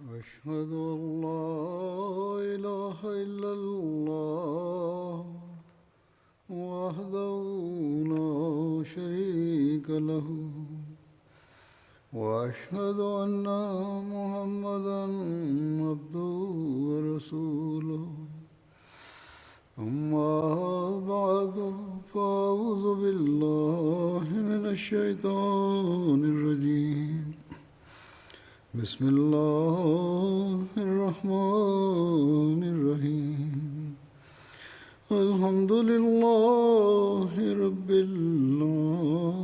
أشهد أن لا إله إلا الله وحده لا شريك له وأشهد أن محمدا عبده ورسوله أما بعد فأعوذ بالله من الشيطان الرجيم بسم الله الرحمن الرحيم الحمد لله رب العالمين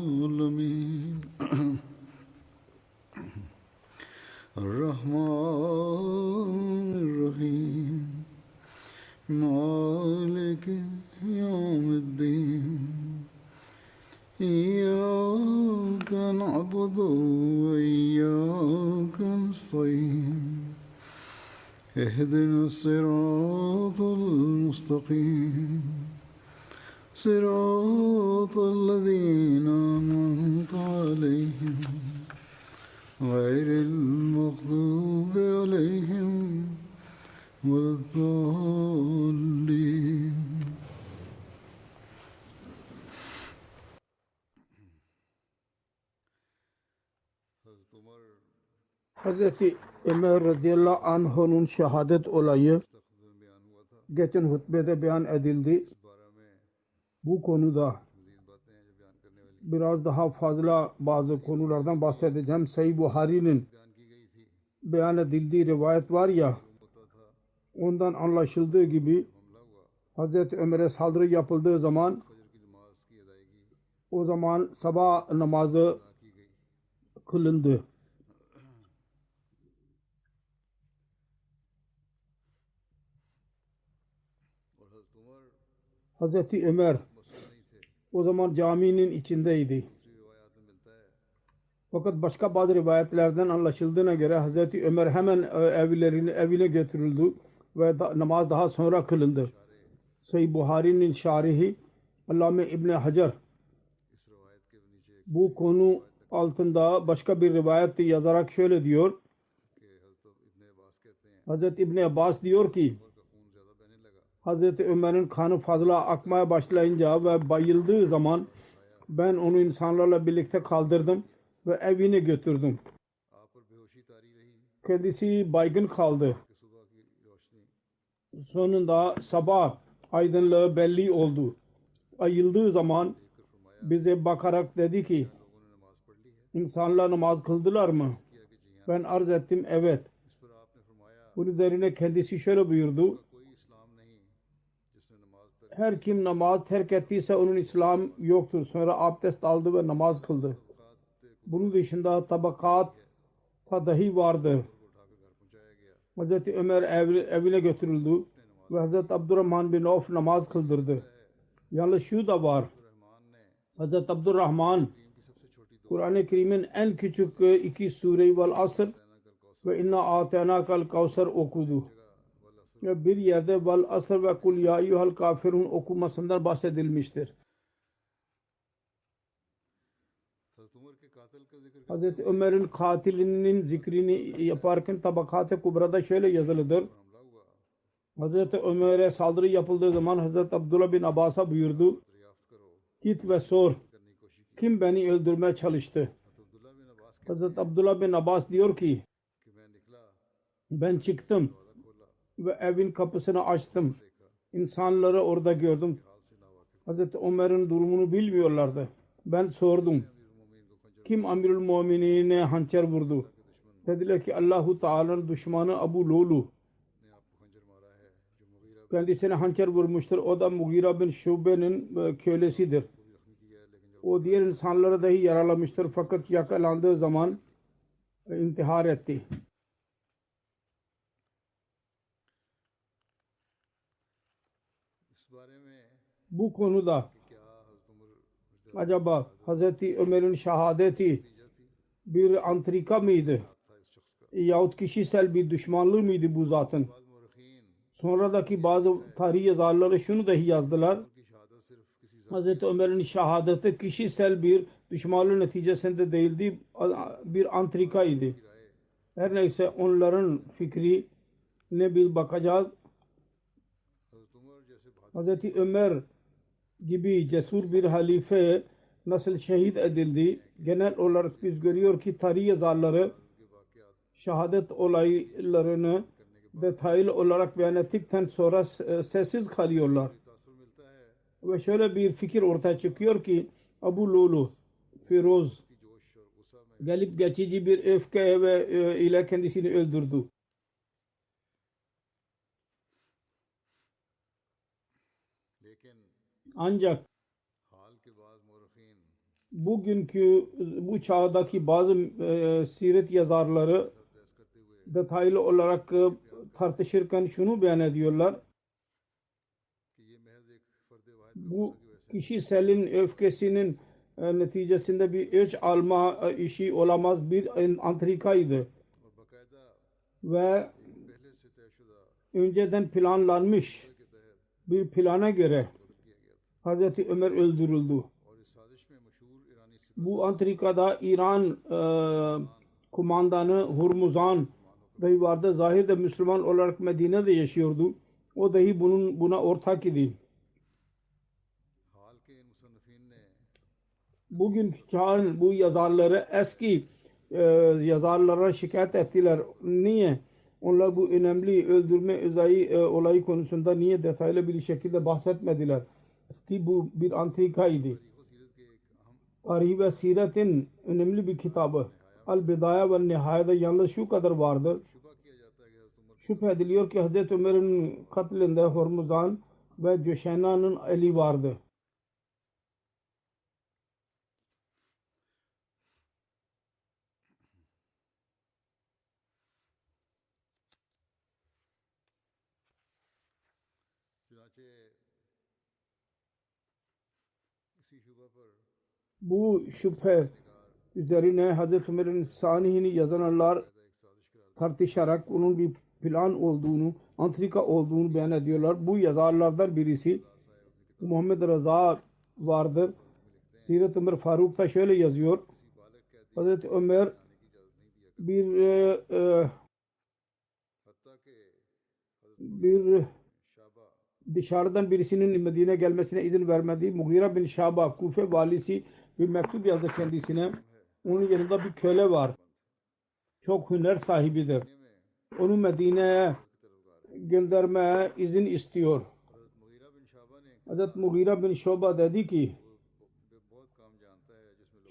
الرحمن الرحيم مالك يوم الدين إياك نعبد وإياك نستعين اهدنا الصراط المستقيم صراط الذين أنعمت عليهم غير المغضوب عليهم ولا الضالين. Hazreti Ömer radıyallahu anh'ın şehadet olayı geçen hutbede beyan edildi. Bu konuda biraz daha fazla bazı konulardan bahsedeceğim. Sahih Buhari'nin beyan edildiği rivayet var ya, ondan anlaşıldığı gibi Hazreti Ömer'e saldırı yapıldığı zaman o zaman sabah namazı kılındı. Hazreti Ömer o zaman caminin içindeydi. Fakat başka bazı rivayetlerden anlaşıldığına göre Hazreti Ömer hemen evine götürüldü ve namaz daha sonra kılındı. Sahih Buhari'nin şarihi Allame İbni Hacer bu konu altında başka bir rivayet yazarak şöyle diyor. Hazreti İbni Abbas diyor ki Hazreti Ömer'in kanı fazla akmaya başlayınca ve bayıldığı zaman ben onu insanlarla birlikte kaldırdım ve evine götürdüm. Kendisi baygın kaldı. Sonunda sabah aydınlığı belli oldu. Ayıldığı zaman bize bakarak dedi ki insanlar namaz kıldılar mı? Ben arz ettim evet. Bunun üzerine kendisi şöyle buyurdu. Her kim namaz terk ettiyse onun İslam yoktur. Sonra abdest aldı ve namaz kıldı. Bunun dışında tabakat dahi vardır. Hazreti Ömer evine götürüldü ve Hazreti Abdurrahman bin Avf namaz kıldırdı. Yalnız şu da var. Hazreti Abdurrahman Kur'an-ı Kerim'in en küçük iki sure-i vel asr ve inna a'tainakal kevser okudu. Bir yerde vel asr ve kul ya eyyuhel kafirun okumasından bahsedilmiştir. Hazreti Ömer'in katilinin zikrini yaparken Tabakat-ı Kubra'da şöyle yazılıdır. Hazreti Ömer'e saldırı yapıldığı zaman Hazreti Abdullah bin Abbas'a buyurdu. Git ve sor. Kim beni öldürmeye çalıştı? Hazreti Abdullah bin Abbas diyor ki ben çıktım ve evin kapısını açtım. İnsanları orada gördüm. Hazreti Ömer'in durumunu bilmiyorlardı. Ben sordum. Kim Amirul Mu'minine hançer vurdu? Dediler ki Allahu Teala'nın düşmanı Abu Lulu. Kendisine hançer vurmuştur. O da Mughira bin Şube'nin kölesidir. O diğer insanları dahi yaralamıştır. Fakat yakalandığı zaman intihar etti. Bu konuda acaba Hazreti Ömer'in şehadeti bir antrika mıydı? Yahut kişisel bir düşmanlığı mıydı bu zatın? Sonradaki bazı tarih yazarları şunu dahi yazdılar. Hazreti Ömer'in şehadeti kişisel bir düşmanlığı neticesinde değildi, bir antrika idi. Her neyse onların fikrine bir bakacağız. Hazreti Ömer gibi cesur bir halife nasıl şehit edildi? Genel olarak biz görüyor ki tarih yazarları şehadet olaylarını detaylı olarak beyan ettikten sonra sessiz kalıyorlar. Ve şöyle bir fikir ortaya çıkıyor ki Abu Lulu Firoz gelip geçici bir öfke ve ile kendisini öldürdü. Ancak bugünkü bu çağdaki bazı siret yazarları detaylı olarak tartışırken şunu beyan ediyorlar. Bu kişiselin öfkesinin neticesinde bir ölç alma işi olamaz, bir antrikaydı ve önceden planlanmış bir plana göre Hazreti Ömer öldürüldü. Bu antrikada İran kumandanı Hurmuzan dahi vardı. Zahirde Müslüman olarak Medine'de yaşıyordu. O dahi buna ortak idi. Bugünkü çağın bu yazarları eski yazarlara şikayet ettiler. Niye? Onlar bu önemli öldürme olayı konusunda niye detaylı bir şekilde bahsetmediler? Ki bu bir antrikaydı. Tarih ve Siret'in önemli bir kitabı. Al-Bidaya ve Nihaya'da yalnız şu kadar vardır. Şüphe ediliyor ki Hazreti Ömer'in katlinde Hormuzan ve Cöşena'nın eli vardı. Bu şüphe üzerine Hazreti Ömer'in sanihini yazanlar tartışarak onun bir plan olduğunu, antrika olduğunu beyan ediyorlar. Bu yazarlardan birisi Muhammed Rıza vardır. Siret Ömer Faruk'ta şöyle yazıyor. Hazreti Ömer bir dışarıdan birisinin Medine gelmesine izin vermedi. Mughira bin Şaba Kufe valisi bir mektup yazdı kendisine. Onun yanında bir köle var. Çok hüner sahibidir. Onu Medine'ye göndermeye izin istiyor. Hazreti Mughira bin Şaba dedi ki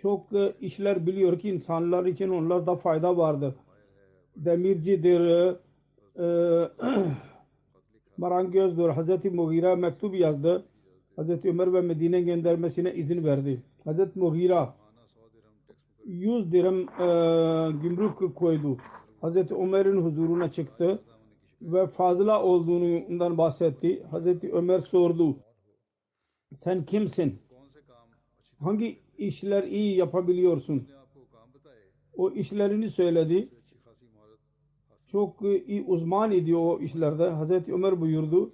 çok işler biliyor ki insanlar için onlarda fayda vardır. Demircidir, marangözdür. Hazreti Mughira mektup yazdı. Hazreti Ömer ve Medine göndermesine izin verdi. Hazreti Mughira 100 dirhem gümrük koydu. Hazreti Ömer'in huzuruna çıktı ve fazla olduğundan bahsetti. Hazreti Ömer sordu. Sen kimsin? Hangi işler iyi yapabiliyorsun? O işlerini söyledi. Çok iyi uzman idi o işlerde. Hazreti Ömer buyurdu.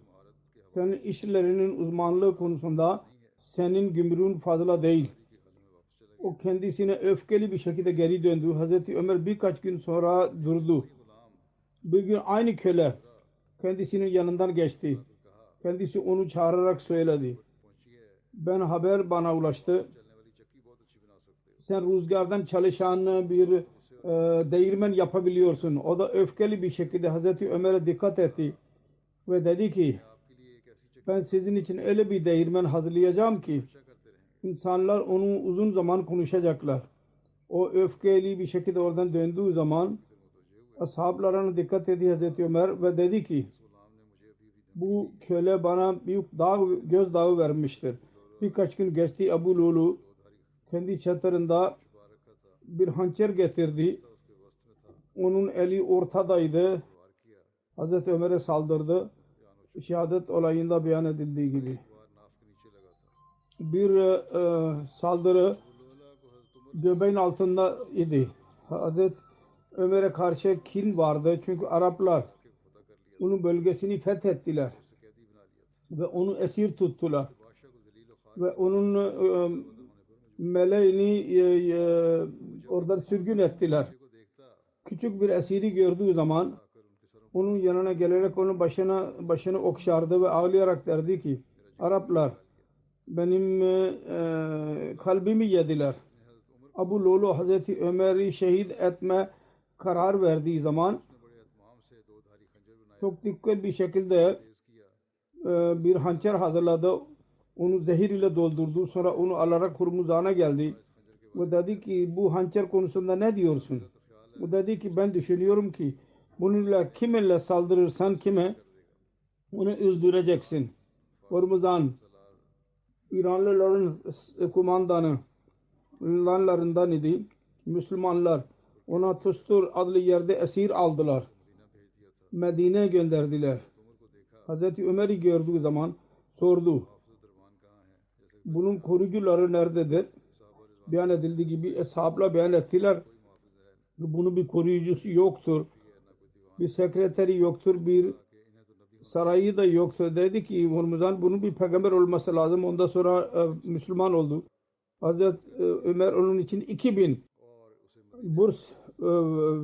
Senin işlerinin uzmanlığı konusunda senin gümrüğün fazla değil. O kendisine öfkeli bir şekilde geri döndü. Hazreti Ömer birkaç gün sonra durdu. Bir gün aynı köle kendisinin yanından geçti. Kendisi onu çağırarak söyledi. Haber bana ulaştı. Sen rüzgardan çalışan bir değirmen yapabiliyorsun. O da öfkeli bir şekilde Hazreti Ömer'e dikkat etti. Ve dedi ki ben sizin için öyle bir değirmen hazırlayacağım ki insanlar onu uzun zaman konuşacaklar. O öfkeli bir şekilde oradan döndüğü zaman ashablarına dikkat etti Hazreti Ömer ve dedi ki bu köle bana büyük gözdağı vermiştir. Birkaç gün geçti. Abu Lulu kendi çadırında bir hançer getirdi. Onun eli ortadaydı. Hazreti Ömer'e saldırdı. Şehadet olayında beyan edildiği gibi. Bir saldırı göbeğin altında idi. Hazreti Ömer'e karşı kin vardı. Çünkü Araplar onun bölgesini fethettiler. Ve onu esir tuttular. Ve onun meleğini oradan sürgün ettiler. küçük bir esiri gördüğü zaman onun yanına gelerek onun başını okşardı ve ağlayarak derdi ki Araplar benim kalbimi yediler. Abu Lolo Hazreti Ömer'i şehit etme karar verdiği zaman çok dikkat bir şekilde bir hançer hazırladı. Onu zehir ile doldurdu. Sonra onu alarak Hurmuzan'a geldi. Ve dedi ki bu hançer konusunda ne diyorsun? O dedi ki ben düşünüyorum ki bununla kiminle saldırırsan kime onu öldüreceksin. Hurmuzan İranlıların kumandanlarından idi. Müslümanlar ona Tustur adlı yerde esir aldılar. Medine'ye gönderdiler. Hazreti Ömer'i gördüğü zaman sordu. Bunun koruyucuları nerededir? Beyan edildiği gibi ashabla beyan ettiler. Bunun bir koruyucusu yoktur. Bir sekreteri yoktur. Bir sarayı da yoktur. Dedi ki Hurmuzan bunun bir peygamber olması lazım. Ondan sonra Müslüman oldu. Hazreti Ömer onun için 2000 burs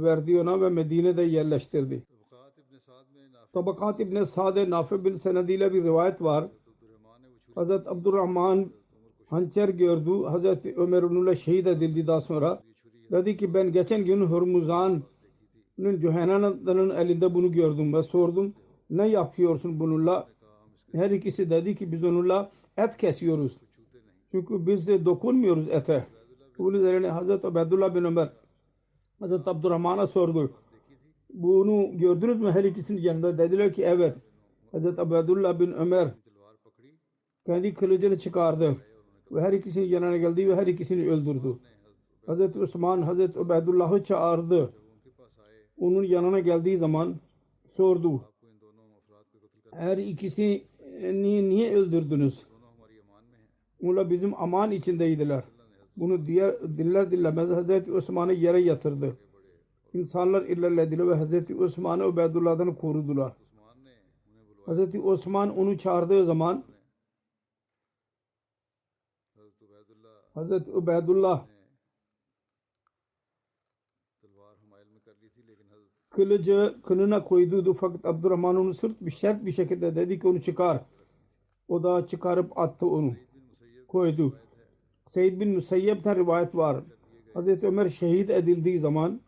verdi ona ve Medine'de yerleştirdi. Tabakat İbn Sa'd Nafi bin senediyle bir rivayet var. Hazreti Abdurrahman hançer gördü. Hazreti Ömer onunla şehit edildi daha sonra. Dedi ki ben geçen gün Hurmuzan'ın Cühena'nın elinde bunu gördüm ve sordum ne yapıyorsun bununla? Her ikisi dedi ki biz onunla et kesiyoruz. Çünkü biz de dokunmuyoruz ete. Bunun üzerine Hazreti Ubeydullah bin Ömer Hazreti Abdurrahman'a sordu. Bunu gördünüz mü her ikisinin yanında? Dediler ki evet. Hazreti Ubeydullah bin Ömer kendi kılıcını çıkardı ve her ikisinin yanına geldi ve her ikisini öldürdü. Hazreti Osman Hazreti Ubeydullah'ı çağırdı. Onun yanına geldiği zaman sordu. Her ikisini niye öldürdünüz? Onlar bizim aman içindeydiler. Bunu dinler dinlemez Hazreti Osman'ı yere yatırdı. İnsanlar ilerlediler ve Hazreti Osman'ı Ubeydullah'dan korudular. Hazreti Osman onu çağırdığı zaman Hazreti Ubeydullah kılıcı kınına koydu fakat Abdurrahman onu sert bir şekilde dedi ki onu çıkar. O da çıkarıp attı onu. Koydu. Seyyid bin Musayyeb'ten rivayet var. Hazreti Ömer şehit edildiği zaman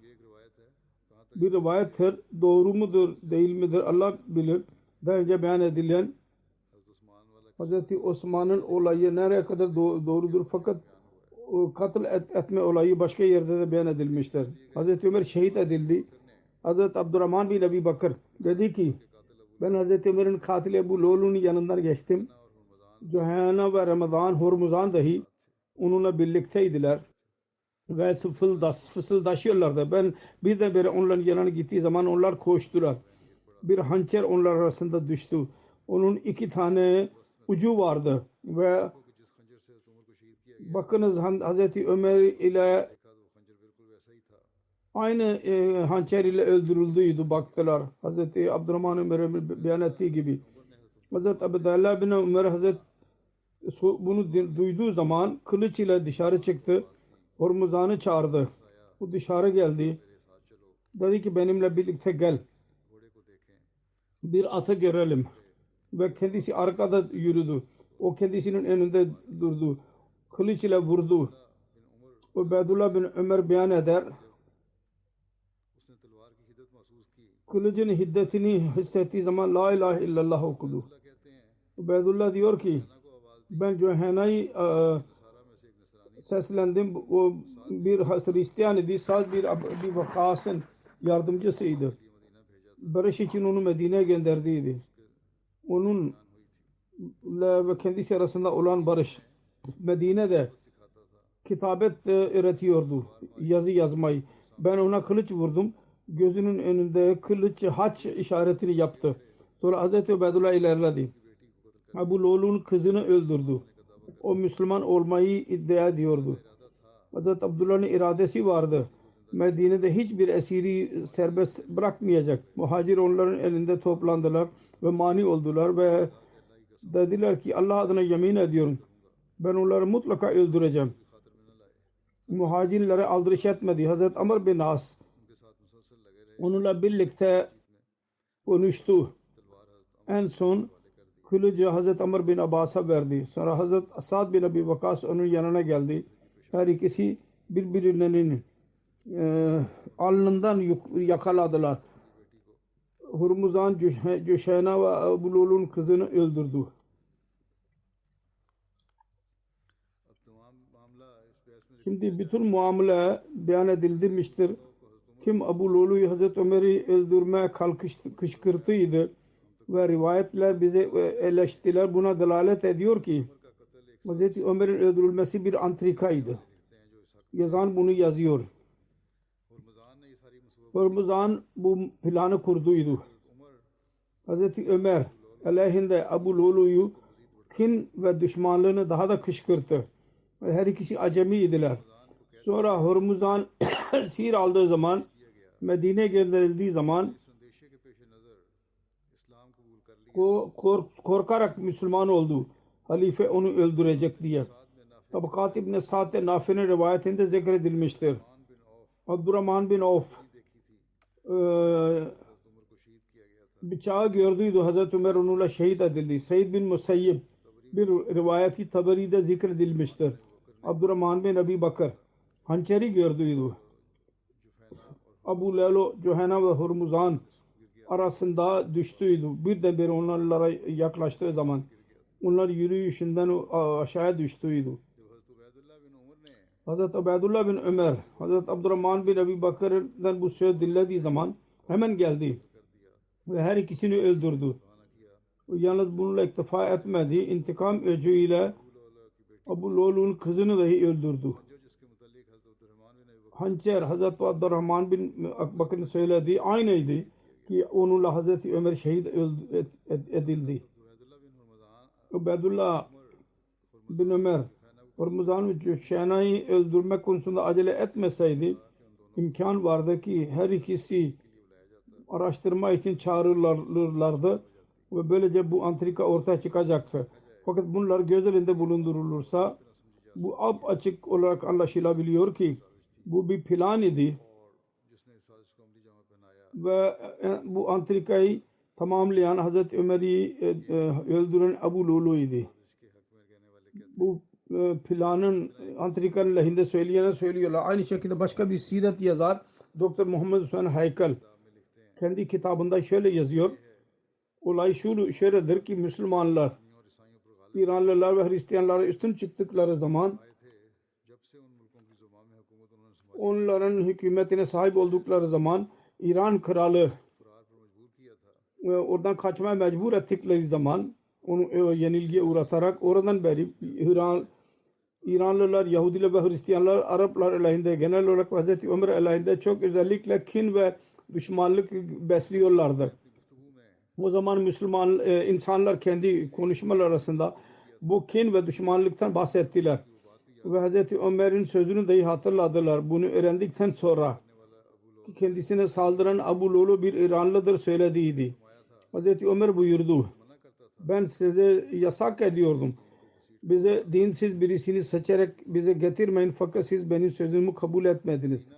bir rivayettir. Doğru mudur değil midir Allah bilir. Daha önce beyan edilen Hazreti Osman'ın olayı nereye kadar doğrudur fakat katıl etme olayı başka yerde de beyan edilmiştir. Hazreti Ömer şehit edildi. Hazreti Abdurrahman bin Ebi Bakır dedi ki ben Hazreti Ömer'in katili Ebu Lolu'nun yanından geçtim. Cühena ve Ramazan Hurmuzan dahi onunla birlikteydiler ve fısıldaşıyorlardı. Ben birdenbire onların yanına gittiği zaman onlar koştular. Bir hançer onlar arasında düştü. Onun 2 tane ucu vardı ve bakınız Hazreti Ömer ile aynı hançer ile öldürüldüydü baktılar. Hazreti Abdurrahman Ömer'e beyan ettiği gibi. Hazreti Abdullah bin Ömer bunu duyduğu zaman kılıç ile dışarı çıktı. Hurmuzan'ı çağırdı. O dışarı geldi. Dedi ki benimle birlikte gel. Bir atı görelim. Ve kendisi arkada yürüdü. O kendisinin önünde durdu. Kılıç ile vurdu. Ubeydullah bin Ömer beyan eder. Kılıcın hiddetini hissettiği zaman La ilahe illallah okudu. Ubeydullah diyor ki ben Cühena'yı seslendim. O bir Hristiyan idi. Sadece bir vakasın yardımcısıydı. Barış için onu Medine'ye gönderdiydi. Onun ve kendisi arasında olan barış. Medine'de kitabet üretiyordu. Yazı yazmayı. Ben ona kılıç vurdum. Gözünün önünde kılıç haç işaretini yaptı. Sonra Hazreti Ubeydullah ilerledi. Ebu Lolu'nun kızını öldürdü. O Müslüman olmayı iddia ediyordu. Hazreti Abdullah'ın iradesi vardı. Medine'de hiçbir esiri serbest bırakmayacak. Muhacir onların elinde toplandılar ve mani oldular ve dediler ki Allah adına yemin ediyorum. Ben onları mutlaka öldüreceğim. Muhacirlere aldırış etmedi. Hazreti Amr bin As onunla birlikte konuştu. En son kılıcı Hazreti Amr bin Abbas'a verdi. Sonra Hazreti Sa'd bin Abi Vakas onun yanına geldi. Her ikisi birbirlerinin alnından yakaladılar. Hurmuzan Cüşeyna ve Ebu Lul'un kızını öldürdü. Şimdi bütün muamele beyan edilmiştir. Kim Ebu Lulu'yu Hazreti Ömer'i öldürmeye kışkırtıydı ve rivayetler bize eleştiriler buna delalet ediyor ki Hazreti Ömer'in öldürülmesi bir antrikaydı. Yazan bunu yazıyor. Hurmuzan bu planı kurduydu. Hazreti Ömer aleyhinde Ebu Lulu'yu kin ve düşmanlığını daha da kışkırttı. Her ikisi acemiydiler. Sonra Hurmuzan sihir aldığı zaman, Medine'ye gönderildiği zaman korkarak Müslüman oldu. Halife onu öldürecek diye. Tabakat İbn-i Sa'd Nafi'nin rivayetinde zikredilmiştir. Abdurrahman bin Avf bıçağı gördüydü. Hazreti Ömer onunla şehit edildi. Seyyid bin Musayyib bir rivayeti Tabari'de zikredilmiştir. Abdurrahman bin Abi Bakır hançeri gördüydü. Abu Lelo, Cüheyna ve Hurmuzan arasında düştüydü. Birdenbire onlara yaklaştığı zaman onlar yürüyüşünden aşağıya düştüydü. Hazreti Ubeydullah bin Ömer, Hazreti Abdurrahman bin Abi Bakır'dan bu söz dinlediği zaman hemen geldi ve her ikisini öldürdü. Yalnız bununla iktifa etmedi. İntikam öcüyle Abu Lul'un kızını dahi öldürdü. Hançer Hazreti Abdurrahman bin Bakır'ın söylediği aynıydı ki onunla Hazreti Ömer şehit edildi. Ubeydullah bin Ömer Hurmuzan ve Cüşeyna'yı öldürmek konusunda acele etmeseydi imkan vardı ki her ikisi araştırma için çağrılırlardı ve böylece bu antrika ortaya çıkacaktı. Fakat bunlar göz önünde bulundurulursa bu açık olarak anlaşılabiliyor ki bu bir plan idi ve bu antrikayı tamamlayan Hazreti Ömer'i öldüren Ebu Lulu idi. Bu planın antrikanın lehinde söylüyorlar. Aynı şekilde başka bir siret yazar Dr. Muhammed Hüseyin Haykal kendi kitabında şöyle yazıyor. Olay şöyledir ki Müslümanlar İranlılar ve Hristiyanlara üstün çıktıkları zaman onların hükümetine sahip oldukları zaman İran kralı oradan kaçmaya mecbur ettikleri zaman onu yenilgiye uğratarak oradan beri İranlılar, Yahudiler ve Hristiyanlar Araplar aleyhinde genel olarak Hazreti Ömer aleyhinde çok özellikle kin ve düşmanlık besliyorlardı. O zaman Müslüman insanlar kendi konuşmalar arasında bu kin ve düşmanlıktan bahsettiler. Ve Hazreti Ömer'in sözünü dahi hatırladılar. Bunu öğrendikten sonra kendisine saldıran Ebu Lulu bir İranlıdır söylediğiydi. Hazreti Ömer buyurdu. Ben size yasak ediyordum. Bize dinsiz birisini seçerek bize getirmeyin fakat siz benim sözümü kabul etmediniz.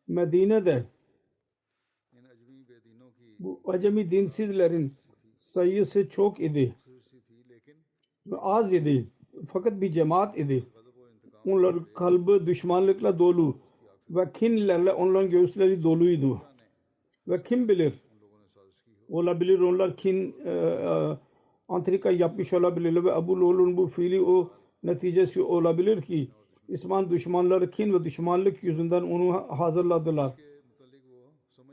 Medine'de bu acemi dinsizlerin sayısı çok idi. Az idi. Fakat bir cemaat idi. Onların kalbi düşmanlıkla dolu ve kinlerle onların göğüsleri doluydu. Ve kim bilir? Olabilir onlar kin antrika yapmış olabilir ve Ebu Lul'un bu fiili o neticesi olabilir ki İslam düşmanları kin ve düşmanlık yüzünden onu hazırladılar.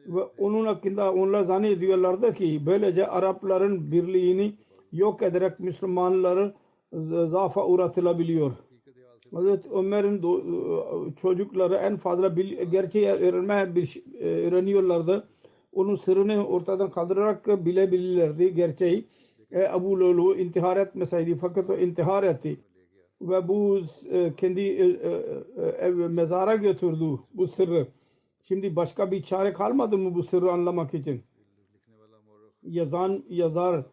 Ve onun hakkında onlar zannediyorlardı ki böylece Arapların birliğini yok ederek Müslümanları zaafa uğratılabiliyor. Hazreti Ömer'in çocukları en fazla gerçeği öğreniyorlardı. Onun sırrını ortadan kaldırarak bilebilirlerdi gerçeği. Ebu Lulu intihar etmeseydi fakat o intihar etti. Ve bu kendi mezara götürdü bu sırrı. Şimdi başka bir çare kalmadı mı bu sırrı anlamak için? Yazar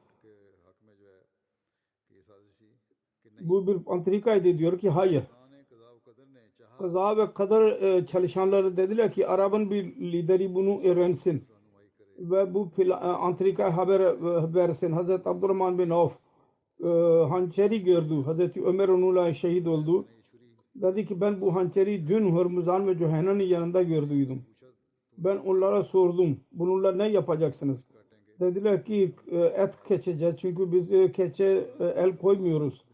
bu bir antrikaydı diyor ki hayır. Kaza ve kader çalışanları dediler ki Arap'ın bir lideri bunu öğrensin ve bu antrika haber versin. Hazreti Abdurrahman bin Avf hançeri gördü. Hazreti Ömer onunla şehit oldu. Dedi ki ben bu hançeri dün Hürmüzan ve Cüheyna'nın yanında gördüydüm. Ben onlara sordum. Bununla ne yapacaksınız? Dediler ki et keçeceğiz. Çünkü biz keçe el koymuyoruz.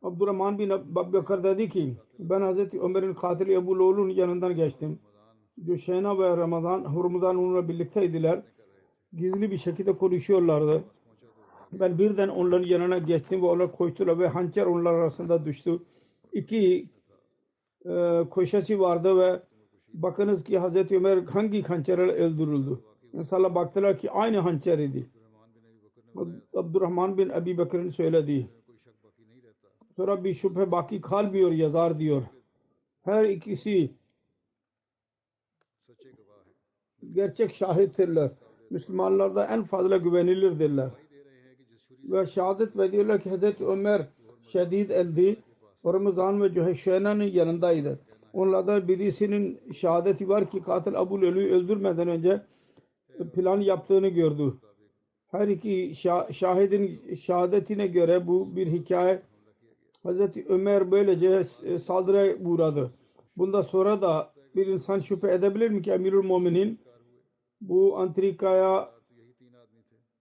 Abdurrahman bin Ebu Bekir dedi ki ben Hazreti Ömer'in katili Ebu Lu'lu'nun yanından geçtim. Cüşeyna ve Hürmüzan onunla birlikteydiler. Gizli bir şekilde konuşuyorlardı. Ben birden onların yanına geçtim ve onlar koştular ve hançer onlar arasında düştü. İki koşası vardı ve bakınız ki Hazreti Ömer hangi hançerle öldürüldü. İnsanlar baktılar ki aynı hançer idi. Abdurrahman bin Ebu Bekir'in söylediği. Sonra bir şüphe baki kalmıyor yazar diyor. Her ikisi gerçek şahittirler. Müslümanlarda en fazla güvenilirdirler. Ve şehadet veriyorlar ki Hazreti Ömer şehit eldi. Ramazan ve Cüheyna'nın yanındaydı. Onlardan birisinin şehadeti var ki katil Ebu Lulu'yu öldürmeden önce plan yaptığını gördü. Her iki şahidin şehadetine göre bu bir hikaye. Hazreti Ömer böylece saldırıya uğradı. Bundan sonra da bir insan şüphe edebilir mi ki Emirül Müminin bu antrikaya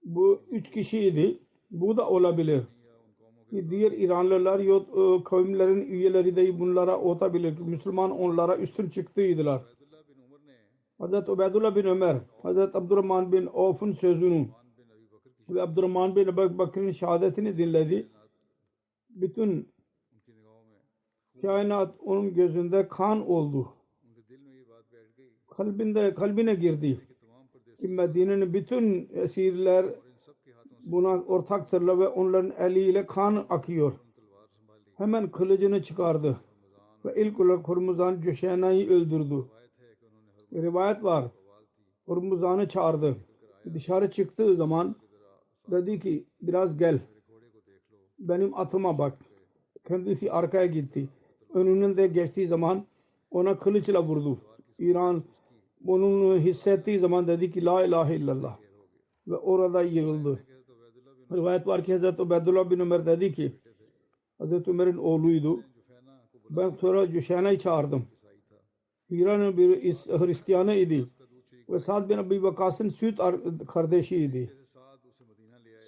bu 3 kişiydi. Bu da olabilir. Diğer İranlılar kavimlerin üyeleri de bunlara olabilir. Müslüman onlara üstün çıktıydılar. Hazreti Ubeydullah bin Ömer, Hazreti Abdurrahman bin Avf'un sözünü ve Abdurrahman bin Ebu Bekir'in şehadetini dinledi. Bütün kainat onun gözünde kan oldu. Kalbine girdi. Ki Medine'nin bütün esirler buna ortaktırlar ve onların eliyle kan akıyor. Hemen kılıcını çıkardı ve ilk olarak Hürmüzan Cüşeyna'yı öldürdü. Rivayet var. Hürmüzan'ı çağırdı. Dışarı çıktığı zaman dedi ki biraz gel. Benim atıma bak. Kendisi arkaya gitti. Önünden de geçtiği zaman ona kılıçla vurdu. İran bunu hissettiği zaman dedi ki la ilahe illallah ve orada yığıldı. Rivayet var ki Hazreti Ubeydullah bin Ömer dedi ki Hazreti Ömer'in oğluydu. Ben sonra Cüşeyna'yı çağırdım. İran'ın bir Hristiyanı idi. Ve Sa'd bin Abi Vakkas'ın süt kardeşiydi.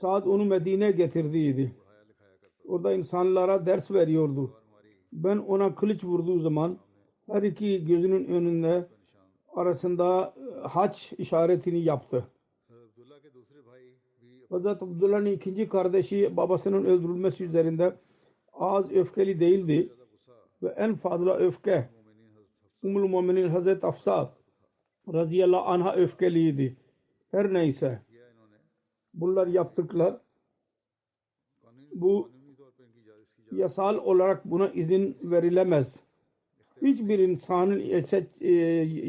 Sa'd onu Medine'ye getirdiydi. Orada insanlara ders veriyordu. Ben ona kılıç vurduğu zaman her iki gözünün önünde arasında haç işaretini yaptı. Hazreti Abdullah'ın ikinci kardeşi babasının öldürülmesi üzerinde az öfkeli değildi ve en fazla öfke Ummul Müminin Hazreti Hafsa radıyallahu anh'a öfkeliydi. Her neyse bunlar yaptıklar. Bu yasal olarak buna izin verilemez. Hiçbir insanın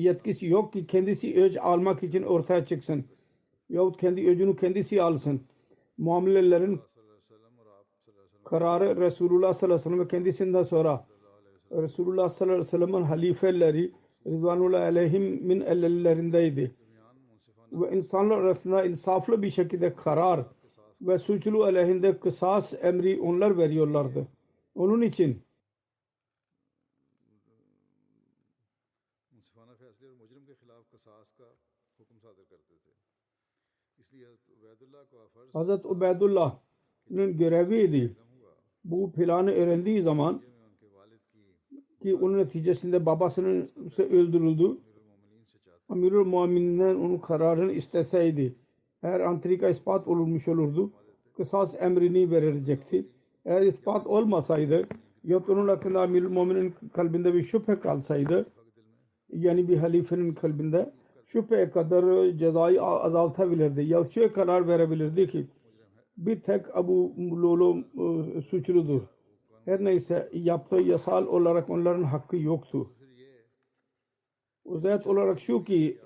yetkisi yok ki kendisi öc almak için ortaya çıksın. Yahut kendi öcünü kendisi alsın. Muamelelerin kararı Resulullah sallallahu aleyhi ve sellem ve kendisinden sonra Resulullah sallallahu aleyhi ve sellem'in halifeleri Rızvanullah aleyhim min ellerindeydi. Ve insanlar arasında insaflı bir şekilde karar ve suçlu aleyhinde kısas emri onlar veriyorlardı. Onun için Hazreti Ubeydullah'ın göreviydi. Bu planı öğrendiği zaman ki onun neticesinde babasının öldürüldü. Amirul Mu'mininden onun kararını isteseydi eğer antrika ispat olmuş olurdu. Kısas emrini verilecekti. Eğer ispat olmasaydı ya onun hakkında Amirul Mu'minin kalbinde bir şüphe kalsaydı yani bir halifenin kalbinde şüpheye kadar cezayı azaltabilirdi. Ya şöyle karar verebilirdi ki bir tek Ebu Lulu suçludur. Her neyse yaptığı yasal olarak onların hakkı yoktu. Özet olarak şu ki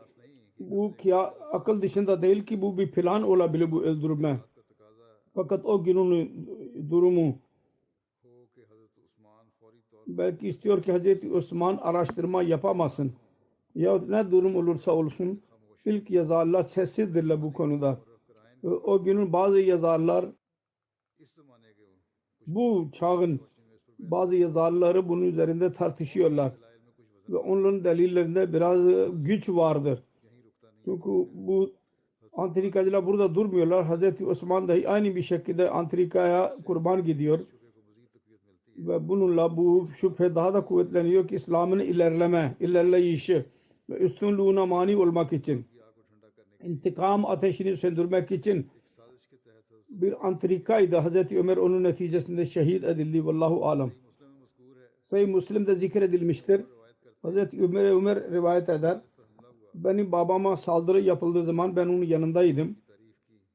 bu akıl dışında değil ki bu bir plan olabilir bu öldürme. Fakat o günün durumu belki istiyor ki Hazreti Osman araştırma yapamasın. Ya ne durum olursa olsun ilk yazarlar sessizdirler bu konuda. O günün bazı yazarlar bu çağın bazı yazarları bunun üzerinde tartışıyorlar. Ve onların delillerinde biraz güç vardır. Çünkü bu antrikacılar burada durmuyorlar. Hazreti Osman dahi aynı bir şekilde antrikaya kurban gidiyor. Ve bununla bu şüphe daha da kuvvetleniyor ki İslam'ın ilerleyişi ve üstünlüğüne mani olmak için, intikam ateşini söndürmek için bir antrikaydı. Hazreti Ömer onun neticesinde şehit edildi. Vallahu alem. Sahih Müslim'de zikredilmiştir. Hazreti Ömer rivayet eder. Benim babama saldırı yapıldığı zaman ben onun yanındaydım.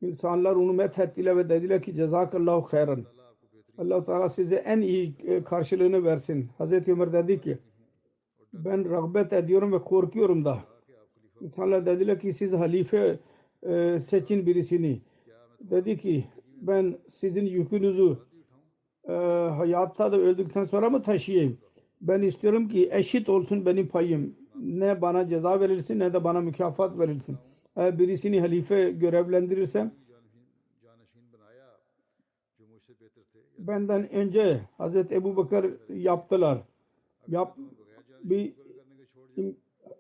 İnsanlar onu methettiler ve dediler ki cezakallahu khairan. Allah Teala size en iyi karşılığını versin. Hazreti Ömer dedi ki ben rağbet ediyorum ve korkuyorum da. İnsanlar dediler ki siz halife seçin birisini. Dedi ki ben sizin yükünüzü hayatta da öldükten sonra mı taşıyayım? Ben istiyorum ki eşit olsun benim payım. Ne bana ceza verilsin ne de bana mükafat verilsin. Eğer birisini halife görevlendirirsem benden önce Hazreti Ebu Bakır yaptılar.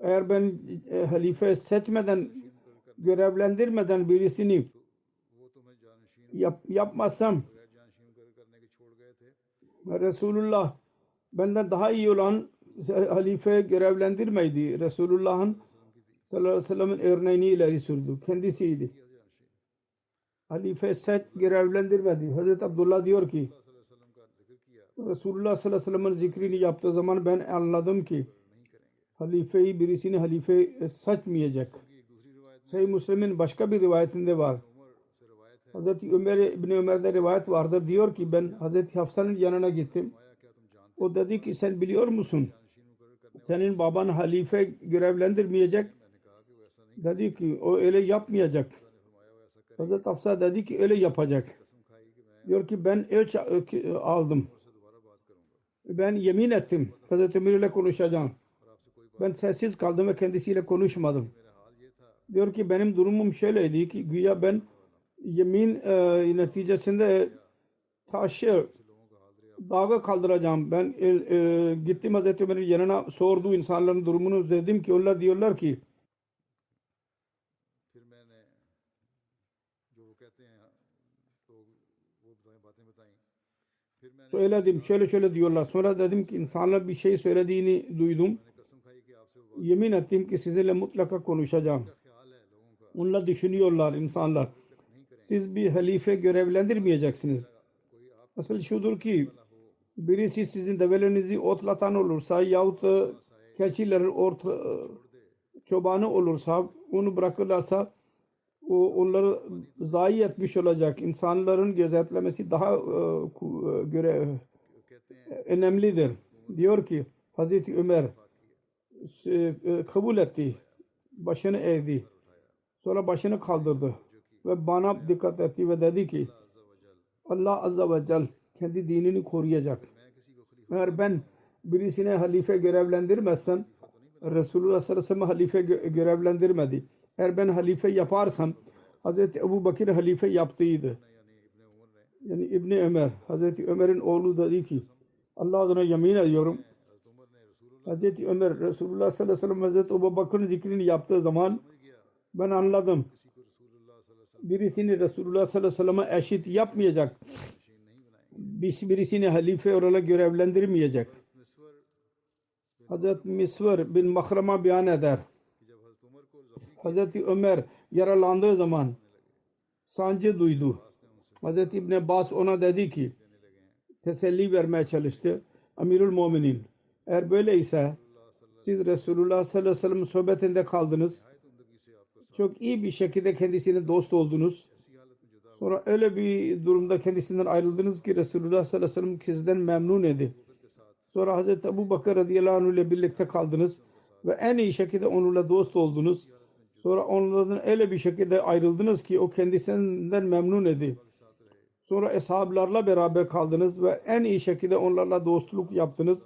Eğer ben halife seçmeden görevlendirmeden birisini yapmazsam Resulullah benden daha iyi olan halife görevlendirmeydi. Resulullah'ın sallallahu aleyhi ve sellem'in örneğini ileri sürdü. Kendisiydi. Halife seç görevlendirmedi. Hazreti Abdullah diyor ki Resulullah sallallahu aleyhi ve sellem'in zikrini yaptığı zaman ben anladım ki birisini halife seçmeyecek. Sahih Müslim'in başka bir rivayetinde var. Hazreti İbni Ömer'de rivayet vardır. Diyor ki ben Hazreti Hafsa'nın yanına gittim. O dedi ki sen biliyor musun? Senin baban halife görevlendirmeyecek. Dedi ki o öyle yapmayacak. Hazreti Hafsa dedi ki öyle yapacak. Diyor ki ben ölç aldım. Ben yemin ettim. Hazreti Ömer ile konuşacağım. Ben sessiz kaldım ve kendisiyle konuşmadım. Diyor ki benim durumum şöyleydi ki güya ben yemin neticesinde taşı dağa kaldıracağım. Ben gittim Hazreti Ömer'in yanına sordu insanların durumunu dedim ki onlar diyorlar ki söyledim şöyle diyorlar. Sonra dedim ki insanlar bir şey söylediğini duydum. Yemin ettim ki sizinle mutlaka konuşacağım. Onlar düşünüyorlar insanlar. Siz bir halife görevlendirmeyeceksiniz. Asıl şudur ki birisi sizin develerinizi otlatan olursa yahut keçilerin çobanı olursa onu bırakırlarsa onları zayi etmiş olacak. İnsanların gözetlemesi daha önemlidir. Diyor ki Hazreti Ömer kabul etti. Başını eğdi. Sonra başını kaldırdı. Ve bana dikkat etti ve dedi ki Allah Azze ve Celle kendi dinini koruyacak. Eğer ben birisine halife görevlendirmezsem Resulullah sallallahu aleyhi ve sellem halife görevlendirmedi. Eğer ben halife yaparsam Hazreti Ebu Bakır halife yaptıydı. Yani İbni Ömer, Hazreti Ömer'in oğlu dedi ki Allah adına yemin ediyorum Hazreti Ömer Resulullah sallallahu aleyhi ve sellem Hazreti Ebu Bakır'ın zikrini yaptığı zaman ben anladım. Birisini Resulullah sallallahu aleyhi ve sellem'e eşit yapmayacak. Birisini halife olarak görevlendirmeyecek. Hazreti Misvar bin Mahrama beyan eder. Hazreti Ömer yaralandığı zaman sancı duydu. Hazreti İbn Abbas ona dedi ki teselli vermeye çalıştı. Amirul Muminin eğer böyleyse siz Resulullah sallallahu aleyhi ve sellem sohbetinde kaldınız. Çok iyi bir şekilde kendisine dost oldunuz. Sonra öyle bir durumda kendisinden ayrıldınız ki Resulullah sallallahu aleyhi ve sellem sizden memnun idi. Sonra Hazreti Ebu Bakır radıyallahu anh ile birlikte kaldınız ve en iyi şekilde onunla dost oldunuz. Sonra onlardan öyle bir şekilde ayrıldınız ki o kendisinden memnun idi. Sonra eshablarla beraber kaldınız ve en iyi şekilde onlarla dostluk yaptınız.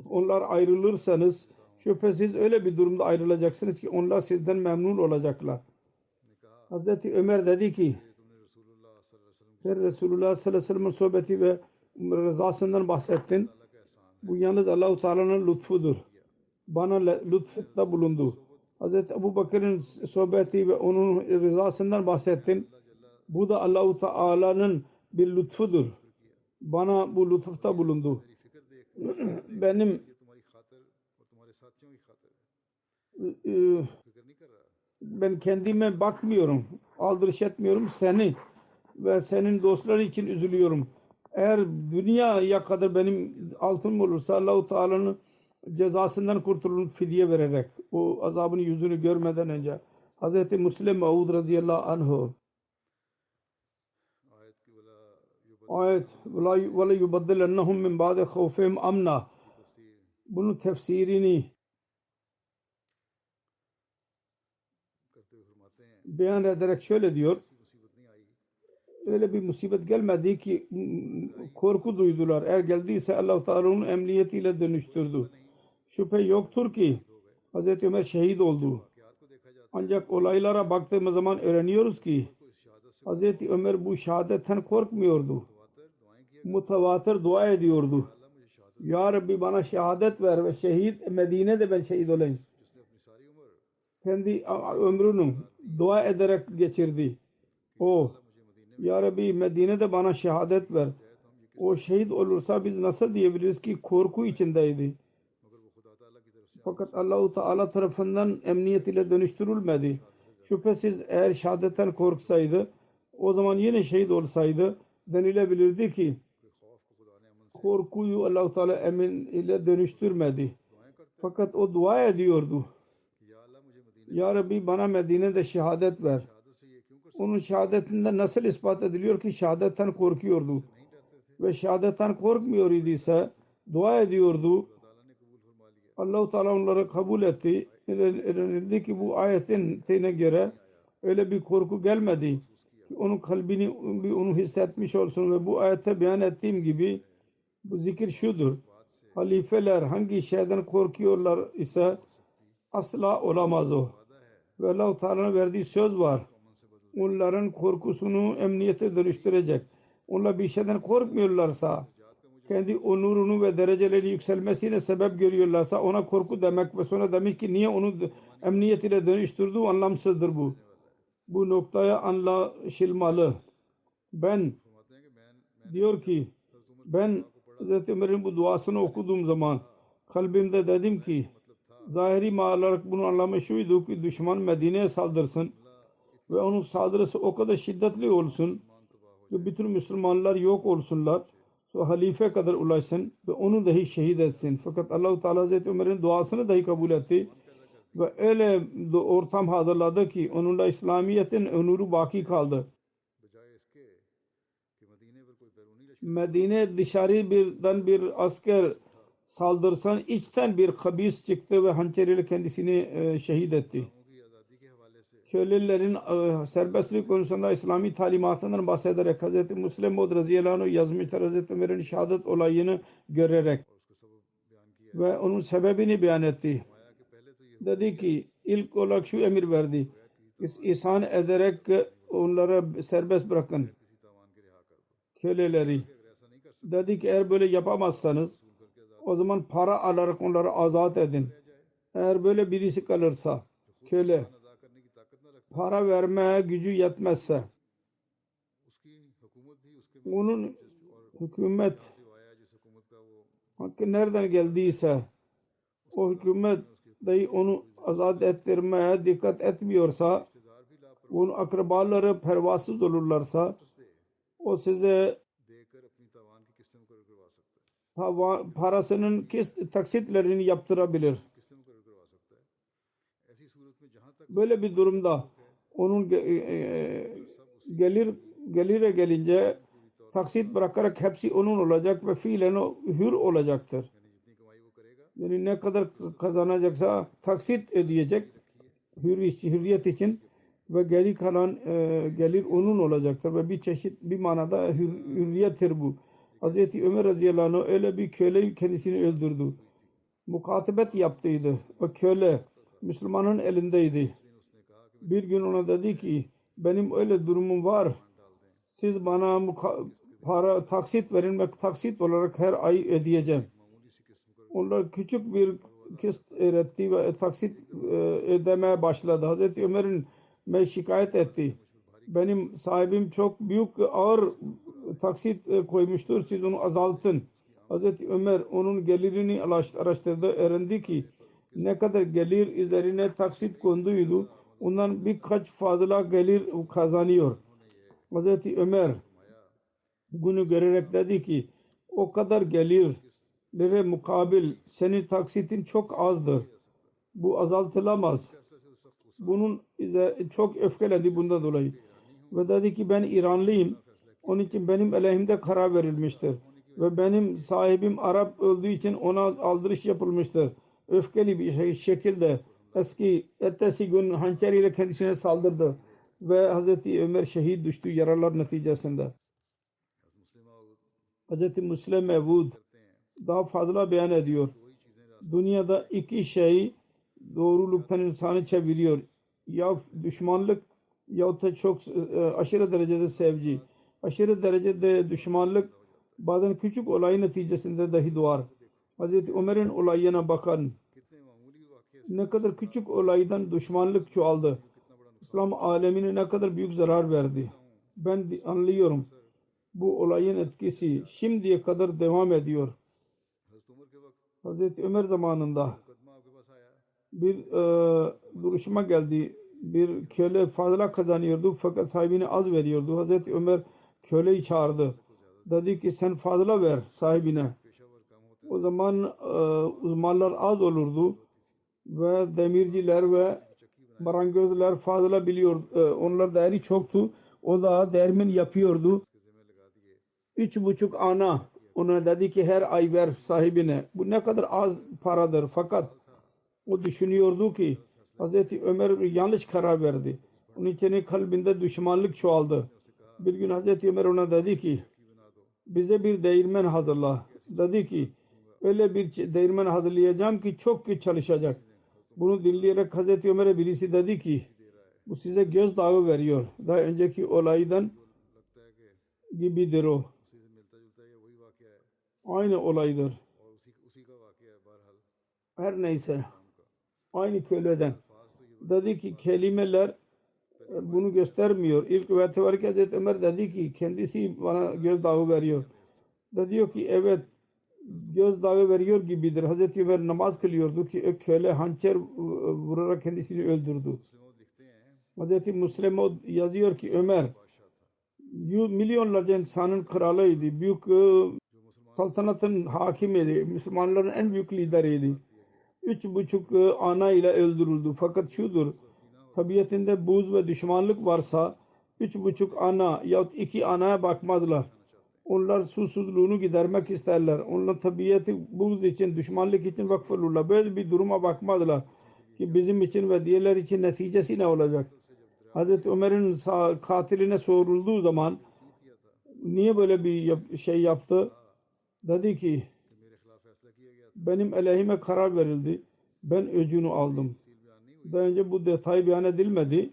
onlar ayrılırsanız şüphesiz öyle bir durumda ayrılacaksınız ki onlar sizden memnun olacaklar. Hazreti Ömer dedi ki sen Resulullah sallallahu aleyhi ve sellem'in sohbeti ve rızasından bahsettin. Bu yalnız Allah-u Teala'nın lütfudur. Bana lütfutta bulundu. Hazreti Ebu Bakır'ın sohbeti ve onun rızasından bahsettin. Bu da Allah-u Teala'nın bir lütfudur. Bana bu lütufta bulundu. Benim ben kendime bakmıyorum. Aldırış etmiyorum. Seni ve senin dostları için üzülüyorum. Eğer dünyaya kadar benim altınım olursa Allah-u Teala'nın cezasından kurtulun fidye vererek o azabın yüzünü görmeden önce. Hz. Müslim Maud radıyallahu anh ayet وَلَا يُبَدِّلَنَّهُمْ مِنْ بَعْدِ خَوْفِهِمْ أَمْنًا bunun tefsirini beyan ederek şöyle diyor. Öyle bir musibet gelmedi ki korku duydular. Eğer geldiyse Allah-u Teala onun emniyetiyle dönüştürdü. Şüphe yoktur ki Hz. Ömer şehit oldu. Ancak olaylara baktığımız zaman öğreniyoruz ki Hz. Ömer bu şehadetten korkmuyordu. Mutavatir dua ediyordu. Ya Rabbi bana şehadet ver ve şehit Medine'de ben şehit olayım. Kendi ömrünü dua ederek geçirdi. O Ya Rabbi Medine'de bana şehadet ver. O şehit olursa biz nasıl diyebiliriz ki korku içindeydi. Fakat Allah-u Teala tarafından emniyet ile dönüştürülmedi. Şüphesiz eğer şehadetten korksaydı o zaman yine şehit olsaydı denilebilirdi ki korkuyu Allah-u Teala emin ile dönüştürmedi. Fakat o dua ediyordu. Ya Rabbi bana Medine'de şehadet ver. Onun şehadetinden nasıl ispat ediliyor ki şehadetten korkuyordu. Ve şehadetten korkmuyor idiyse dua ediyordu. Allah-u Teala onları kabul etti. Öğrenildi ki bu ayetin teyine göre öyle bir korku gelmedi. Onun kalbini onu hissetmiş olsun ve bu ayette beyan ettiğim gibi bu zikir şudur. Halifeler hangi şeyden korkuyorlar ise asla olamaz o. Ve Allah-u Teala'nın verdiği söz var. Onların korkusunu emniyete dönüştürecek. Onlar bir şeyden korkmuyorlarsa, kendi onurunu ve dereceleri yükselmesine sebep görüyorlarsa ona korku demek ve sonra demek ki niye onu emniyet ile dönüştürdüğü anlamsızdır bu. Bu noktaya anlaşılmalı. Diyor ki ben Hz. Ömer'in bu duasını okuduğum zaman kalbimde dedim ki zahiri olarak bunun anlamı şuydu ki düşman Medine'ye saldırsın ve onun saldırısı o kadar şiddetli olsun ve bütün Müslümanlar yok olsunlar. So, halife kadar ulaşsın ve onu dahi şehit etsin. Fakat Allah-u Teala Hazreti Ömer'in duasını dahi kabul etti ve öyle ortam hazırladı ki onunla İslamiyet'in onuru baki kaldı. Medine dışarı bir asker saldırsan içten bir habis çıktı ve hançeriyle kendisini şehit etti. Kölelerin serbestlik konusunda İslami talimatından bahsederek Hz. Müslim Maud radıyallahu anh yazmışlar Hz. Ömer'in şehadet olayını görerek ve onun sebebini beyan etti. Dedi ki ilk olarak şu emir verdi. İhsan ederek onları serbest bırakın. Köleleri. Dedi ki eğer böyle yapamazsanız o zaman para alarak onları azat edin. Eğer böyle birisi kalırsa köle para vermeye gücü yetmezse onun hükümet hakkı nereden geldiyse o hükümet dahi onu azat ettirmeye dikkat etmiyorsa onun akrabaları pervasız olurlarsa o size parasının taksitlerini yaptırabilir. Böyle bir durumda onun gelire gelince taksit bırakarak hepsi onun olacak ve fiilen o hür olacaktır. Yani ne kadar kazanacaksa taksit ödeyecek hürriyet için ve geri kalan gelir onun olacaktır ve bir çeşit bir manada hürriyettir bu. Hz. Ömer radıyallahu anh öyle bir köle kendisini öldürdü. mukatebet yaptıydı. O köle Müslümanın elindeydi. Bir gün ona dedi ki benim öyle durumum var. Siz bana para taksit verin ve taksit olarak her ay ödeyeceğim. Onlar küçük bir kist öğretti ve taksit ödemeye başladı. Hazreti Ömer'in şikayet etti. Benim sahibim çok büyük ağır taksit koymuştur. Siz onu azaltın. Hazreti Ömer onun gelirini araştırdı. Öğrendi ki ne kadar gelir üzerine taksit konduydu. Ondan birkaç fazla gelir kazanıyor. Hazreti Ömer bunu görerek dedi ki o kadar gelirlere mukabil senin taksitin çok azdır. Bu azaltılamaz. Bunun çok öfkelendi bundan dolayı. Ve dedi ki ben İranlıyım. Onun için benim aleyhimde karar verilmiştir. Ve benim sahibim Arap olduğu için ona aldırış yapılmıştır. Öfkeli bir şekilde ertesi gün hançer ile kendisine saldırdı. Ve Hazreti Ömer şehit düştü yaralar neticesinde. Hazreti Müslim Mevud daha fazla beyan ediyor. Dünyada iki şey doğruluktan insanı çeviriyor. Ya düşmanlık ya da çok aşırı derecede sevgi. Aşırı derecede düşmanlık bazen küçük olay neticesinde dahi doğar. Hazreti Ömer'in olayına bakın. Ne kadar küçük olaydan düşmanlık çoğaldı. İslam alemine ne kadar büyük zarar verdi. Ben anlıyorum. Bu olayın etkisi şimdiye kadar devam ediyor. Hazreti Ömer zamanında bir duruşma geldi. Bir köle fazla kazanıyordu fakat sahibine az veriyordu. Hazreti Ömer köleyi çağırdı. Dedi ki sen fazla ver sahibine. O zaman uzmanlar az olurdu ve demirciler ve marangozlar fazla biliyor. Onlar değeri çoktu. O da değirmen yapıyordu. 3,5 ana ona dedi ki her ay ver sahibine. Bu ne kadar az paradır. Fakat o düşünüyordu ki Hazreti Ömer yanlış karar verdi. Onun için kalbinde düşmanlık çoğaldı. Bir gün Hazreti Ömer ona dedi ki bize bir değirmen hazırla. Dedi ki öyle bir değirmen hazırlayacağım ki çok güç çalışacak. Bunu dinleyerek Hazreti Ömer'e birisi dedi ki bu size gözdağı veriyor. Daha önceki olaydan gibidir o. Aynı olaydır. Her neyse. Aynı köleden. Dedi ki kelimeler bunu göstermiyor. İlk rivayete var ki Hazreti Ömer dedi ki kendisi bana gözdağı veriyor. Da diyor ki evet gözdağı veriyor gibidir. Hazreti Ömer namaz kılıyordu ki o köle hançer vurarak kendisini öldürdü. Hazreti Müslim yazıyor ki Ömer milyonlarca insanın kralıydı. Büyük saltanatın hakimiydi. Müslümanların en büyük lideriydi. 3,5 ana ile öldürüldü. Fakat şudur, tabiatinde buz ve düşmanlık varsa 3,5 ana yahut 2 anaya bakmazlar. Onlar susuzluğunu gidermek isterler. Onlar tabiatı buz için, düşmanlık için vakfolurlar. Böyle bir duruma bakmazlar ki bizim için ve diğerler için neticesi ne olacak? Hazreti Ömer'in katiline sorulduğu zaman niye böyle bir şey yaptı? Dedi ki benim aleyhime karar verildi. Ben öcünü aldım. Daha önce bu detay beyan edilmedi.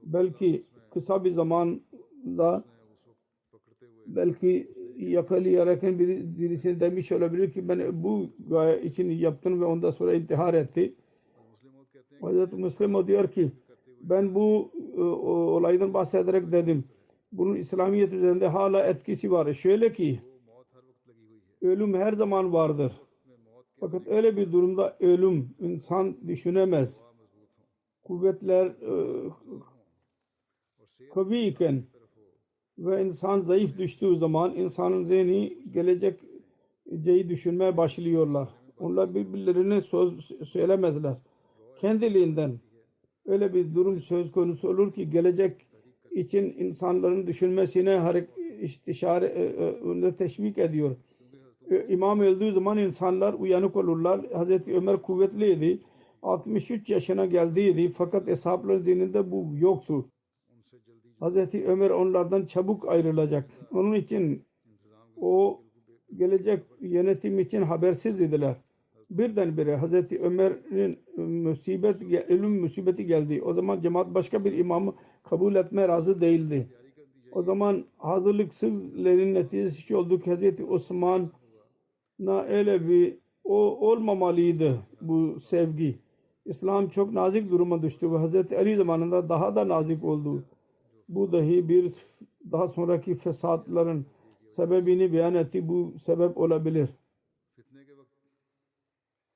Belki kısa bir zamanda belki yakalayarken birisi demiş olabilir ki ben bu gaye için yaptım ve ondan sonra intihar etti. Hazreti Müslim diyor ki ben bu olaydan bahsederek dedim. Bunun İslamiyet üzerinde hala etkisi var. Şöyle ki ölüm her zaman vardır. Fakat öyle bir durumda ölüm insan düşünemez. Kuvvetler kuvvetli iken ve insan zayıf düştüğü zaman insanın zihni geleceği düşünmeye başlıyorlar. Onlar birbirlerine söz söylemezler. Kendiliğinden öyle bir durum söz konusu olur ki gelecek için insanların düşünmesine istişare teşvik ediyor. İmam öldüğü zaman insanlar uyanık olurlar. Hazreti Ömer kuvvetliydi. 63 yaşına geldiydi. Fakat eshapların zihninde bu yoktu. Hazreti Ömer onlardan çabuk ayrılacak. Onun için o gelecek yönetim için habersiz idiler. Birdenbire Hazreti Ömer'in ölüm musibeti geldi. O zaman cemaat başka bir imamı kabul etmeye razı değildi. O zaman hazırlıksızların neticesi şu oldu ki Hazreti Osman'a öyle bir olmamalıydı bu sevgi. İslam çok nazik duruma düştü ve Hazreti Ali zamanında daha da nazik oldu. Bu dahi bir daha sonraki fesatların sebebini beyan etti. Bu sebep olabilir.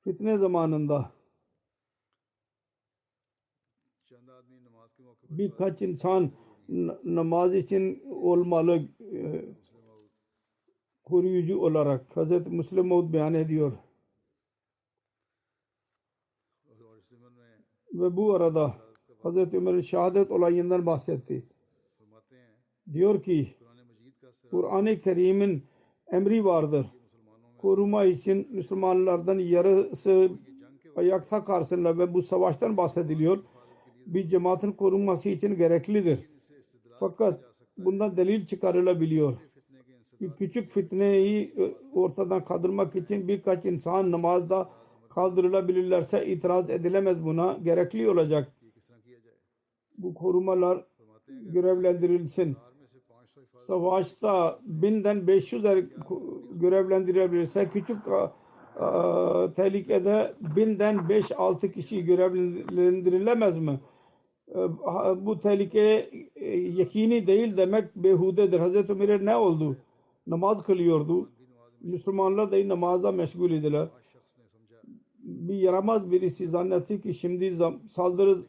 Fitne zamanında birkaç insan namaz için olmalı koruyucu olarak Hazreti Müslim Maud beyan ediyor. Ve bu arada Hazreti Ömer'in şehadet olayından bahsetti. Diyor ki Kur'an-ı Kerim'in emri vardır. Koruma için Müslümanlardan yarısı ayakta kalsınlar ve bu savaştan bahsediliyor. Bir cemaatin korunması için gereklidir. Fakat bundan delil çıkarılabiliyor. Bir küçük fitneyi ortadan kaldırmak için birkaç insan namazda kaldırılabilirlerse itiraz edilemez buna. Gerekli olacak. Bu korumalar görevlendirilsin. Savaşta 1000'den 500 görevlendirilebilirse küçük tehlikede 1000'den 5-6 kişi görevlendirilemez mi? Bu tehlike yakini değil demek behudedir. Hazreti Ömer'e ne oldu? Namaz kılıyordu. Müslümanlar da namazda meşgul idiler. Bir yaramaz birisi zannetti ki şimdi saldırı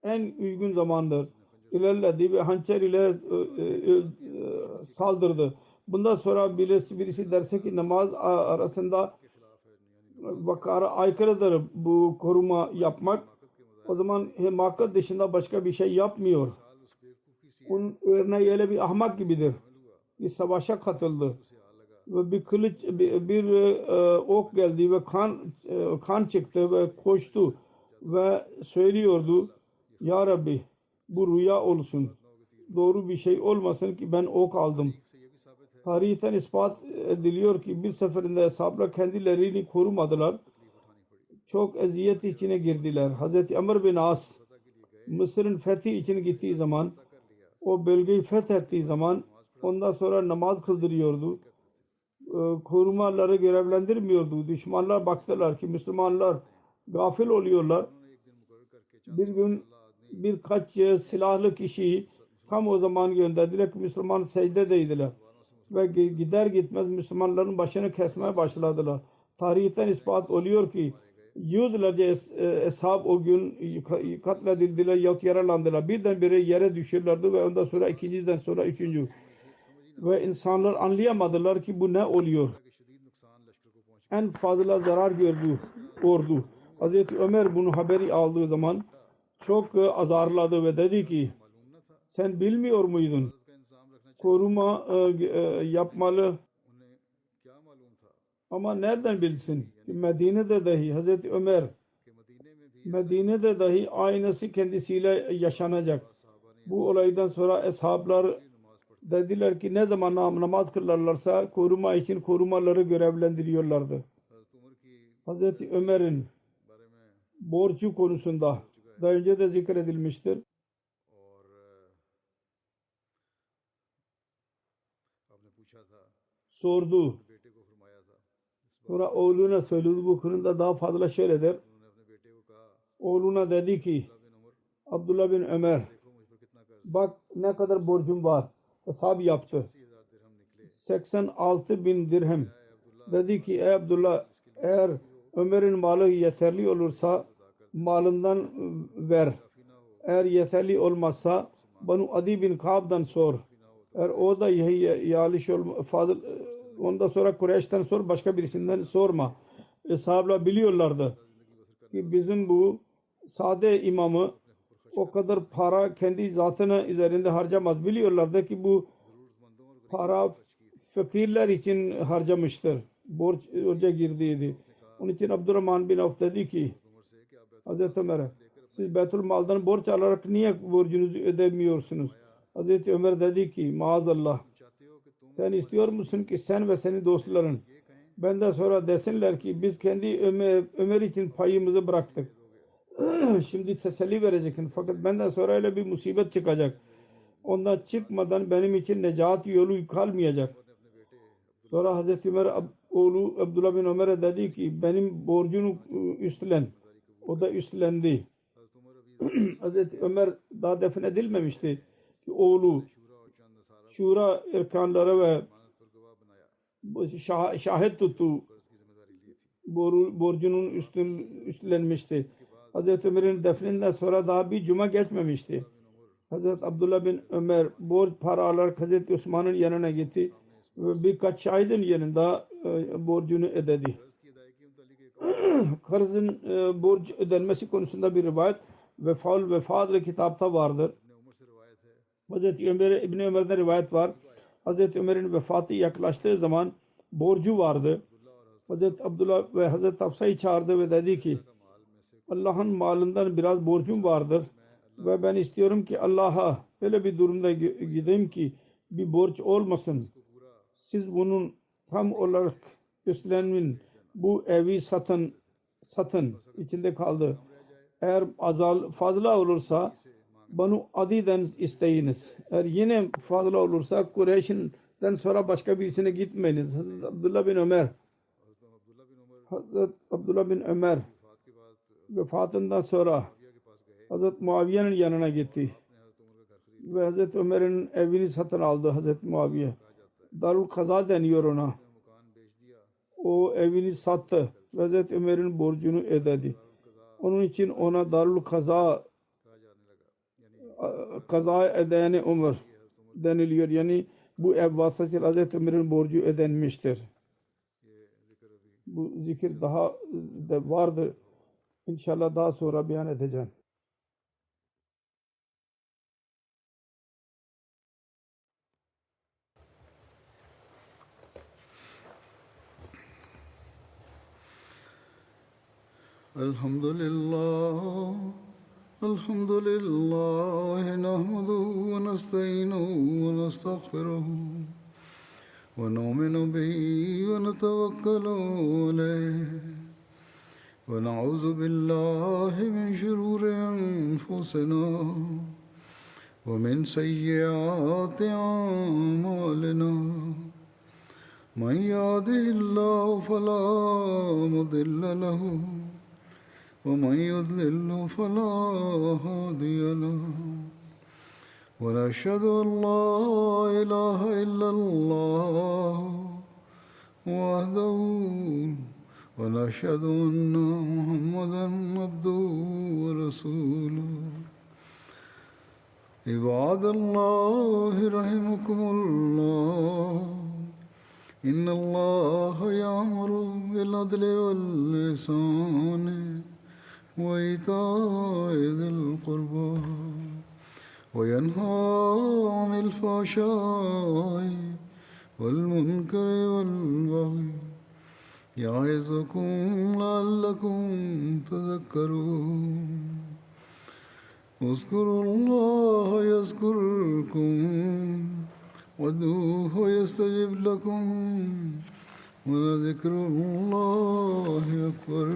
en uygun zamandır. İlerledi ve hançer ile saldırdı. Bundan sonra birisi derse ki namaz arasında vakara aykırıdır bu koruma yapmak. O zaman hemakat dışında başka bir şey yapmıyor. Onun örneği öyle bir ahmak gibidir. Bir savaşa katıldı. Ve bir kılıç, bir ok geldi ve kan çıktı ve koştu. Ve söylüyordu Ya Rabbi bu rüya olsun. Doğru bir şey olmasın ki ben ok aldım. Tarihten ispat ediliyor ki bir seferinde ashab kendilerini korumadılar. Çok eziyet içine girdiler. Hazreti Amr bin As Mısır'ın fethi için gittiği zaman o bölgeyi fethettiği zaman ondan sonra namaz kıldırıyordu. Korumaları görevlendirmiyordu. Düşmanlar baktılar ki Müslümanlar gafil oluyorlar. Bir gün birkaç silahlı kişiyi tam o zaman gönderdiler ki Müslüman secdedeydiler. Ve gider gitmez Müslümanların başını kesmeye başladılar. Tarihten ispat oluyor ki yüzlerce ashab o gün katledildiler yahut yaralandılar. Birdenbire yere düşürlerdi ve ondan sonra ikinciden sonra üçüncü. Ve insanlar anlayamadılar ki bu ne oluyor. En fazla zarar gördü ordu. Hazreti Ömer bunu haberi aldığı zaman çok azarladı ve dedi ki sen bilmiyor muydun? Koruma yapmalı. Ama nereden bilsin? Medine'de dahi Hazreti Ömer Medine'de dahi aynısı kendisiyle yaşanacak. Bu olaydan sonra ashablar dediler ki ne zaman namaz kılarlarsa koruma için korumaları görevlendiriyorlardı. Hazreti Ömer'in borcu konusunda daha önce de zikredilmiştir. Sordu. Sonra oğluna söyledi. Bu konuda daha fazla şöyledir. Oğluna dedi ki Abdullah bin Ömer bak ne kadar borcum var. Hesap yaptı. 86 bin dirhem. Dedi ki ey Abdullah eğer Ömer'in malı yeterli olursa malından ver. Eğer yeterli olmazsa Banu Adi bin Ka'b'dan sor. Eğer o da yaliş ondan sonra Kureyş'ten sor, başka birisinden sorma. Sahabeler biliyorlardı ki bizim bu sade imamı o kadar para kendi zatına üzerinde harcamaz. Biliyorlardı ki bu para fakirler için harcamıştır. Borca girdiydi. Onun için Abdurrahman bin Avf dedi ki Hazreti Ömer'e siz Beytül Mal'dan borç alarak niye borcunuzu ödemiyorsunuz? Hazreti Ömer dedi ki maazallah sen istiyor musun ki sen ve senin dostların Benden sonra desinler ki biz kendi Ömer için payımızı bıraktık. Şimdi teselli vereceksin. Fakat benden sonra öyle bir musibet çıkacak. Ondan çıkmadan benim için necat yolu kalmayacak. Sonra Hazreti Ömer oğlu Abdullah bin Ömer'e dedi ki benim borcunu üstlen. O da üstlendi. Hazreti Ömer daha defnedilmemişti. Oğlu şura erkanları ve şahit tuttu. Borcunun üstlenmişti. Hazreti Ömer'in defninden sonra daha bir cuma geçmemişti. Hazreti Abdullah bin Ömer borç para alarak Hazreti Osman'ın yanına gitti ve birkaç şahidin yanında borcunu ödedi. Karzın borç ödenmesi konusunda bir rivayet Vefaul Vefa adlı kitapta vardır. Hazreti İbni Ömer'den rivayet var. Hazreti Ömer'in vefatı yaklaştığı zaman borcu vardı. Hazreti Abdullah ve Hazreti Hafsa'yı çağırdı ve dedi ki Allah'ın malından biraz borcum vardır ve ben istiyorum ki Allah'a öyle bir durumda gideyim ki bir borç olmasın. Siz bunun tam olarak üstlenin. Bu evi satın içinde kaldı. Eğer fazla olursa bana adiden isteyiniz. Eğer yine fazla olursa Kureyş'den sonra başka birisine gitmeyiniz. Hazreti Abdullah bin Ömer vefatından sonra Hazreti Muaviye'nin yanına gitti. Ve Hazreti Ömer'in evini satın aldı Hazreti Muaviye. Darul Kaza deniyor ona. O evini sattı. Hazreti Ömer'in borcunu ödedi. Onun için ona Darul Kaza edeni Ömer deniliyor. Yani bu ev vasıtasıyla Hazreti Ömer'in borcu ödenmiştir. Bu zikir daha da vardır. İnşallah daha sonra beyan edeceğim. Elhamdülillah nahmeduhu ve nestainuhu ve nestağfiruhu ve nu'minu bihi ve netevekkalu aleyh ve na'udzu billahi min şururi enfusina ve min seyyiati a'malina men yahdihillahu felâ mudille lehu ومن يضلل فلا هادي له ونشهد أن لا إله إلا الله وحده ونشهد أن محمدا عبده ورسوله عباد الله رحمكم الله إن الله يأمر بالعدل والإحسان وإيتاء ذي القربى وينهى عن الفحشاء والمنكر والبغي يعظكم لعلكم تذكرون اذكروا الله يذكركم وادعوه يستجب لكم ولذكر الله أكبر